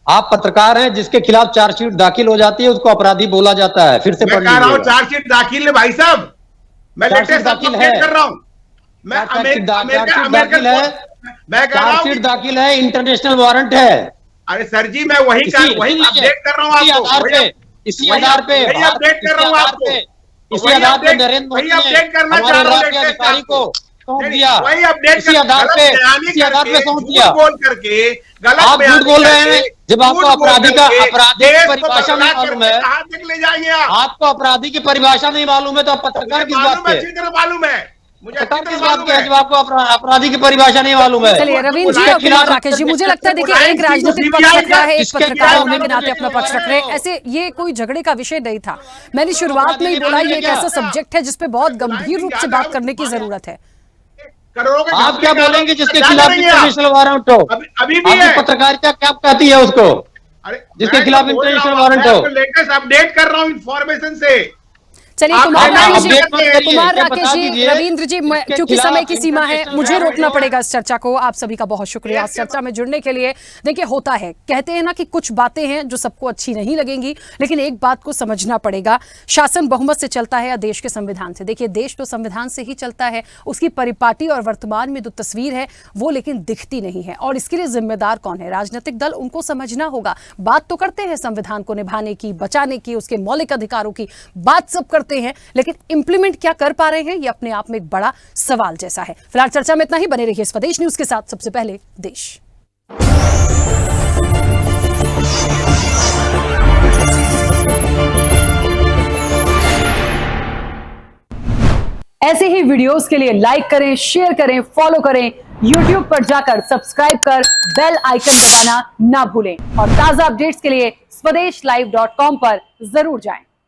आप पत्रकार हैं जिसके खिलाफ चार्जशीट दाखिल हो जाती है, उसको अपराधी बोला जाता है। फिर से मैं कह रहा हूं चार्जशीट दाखिल है भाई साहब, मैं लेटेस्ट दाखिल कर रहा हूं, मैं चार्जशीट दाखिल है, इंटरनेशनल वारंट है। अरे सर जी, मैं वही अपडेट कर रहा हूं आपको, इसी आधार पे अपडेट कर रहा हूं आपको, इसी आधार पे नरेंद्र मोदी ने हमारे राज्य अधिकारी को सौंप दिया, इसी आधार पे सौंप दिया। बोल करके गलत आप झूठ बोल रहे हैं। जब आपको अपराधी की परिभाषा नहीं मालूम है, ले जाएंगे आपको अपराधी की परिभाषा नहीं मालूम है, तो आप पत्रकार किस बात के? मालूम है मुझे, किस बात के? जब आपको अपराधी की परिभाषा नहीं मालूम है। चलिए रविंद्र जी और कुमार राकेश जी, मुझे लगता है देखिए, एक राजनीतिक पक्ष रख रहा है, एक पत्रकार होने के नाते अपना पक्ष रख रहे हैं। ऐसे ये कोई झगड़े का विषय नहीं था। मैंने शुरुआत में ही बोला, ये एक ऐसा सब्जेक्ट है जिसपे बहुत गंभीर रूप से बात करने की जरूरत है। आप क्या बोलेंगे जिसके खिलाफ इंटरनेशनल वारंट हो? अभी भी है पत्रकारिता क्या कहती है उसको, जिसके खिलाफ इंटरनेशनल वारंट हो? लेटेस्ट अपडेट कर रहा हूं इंफॉर्मेशन से। चलिए कुमार राकेश जी, रविंद्र जी, क्योंकि समय की सीमा है, मुझे रोकना पड़ेगा इस चर्चा को। आप सभी का बहुत शुक्रिया इस चर्चा में जुड़ने के लिए। देखिए, होता है, कहते हैं ना कि कुछ बातें हैं जो सबको अच्छी नहीं लगेंगी, लेकिन एक बात को समझना पड़ेगा, शासन बहुमत से चलता है या देश के संविधान से। देखिए, देश तो संविधान से ही चलता है, उसकी परिपाटी और वर्तमान में जो तस्वीर है वो लेकिन दिखती नहीं है। और इसके लिए जिम्मेदार कौन है? राजनीतिक दल, उनको समझना होगा। बात तो करते हैं संविधान को निभाने की, बचाने की, उसके मौलिक अधिकारों की बात सब करते हैं, लेकिन इंप्लीमेंट क्या कर पा रहे हैं, ये अपने आप में एक बड़ा सवाल जैसा है। फिलहाल चर्चा में इतना ही। बने रहिए स्वदेश न्यूज के साथ। सबसे पहले देश। ऐसे ही वीडियोस के लिए लाइक करें, शेयर करें, फॉलो करें। YouTube पर जाकर सब्सक्राइब कर बेल आइकन दबाना ना भूलें। और ताजा अपडेट्स के लिए स्वदेशलाइव.com पर जरूर जाएं।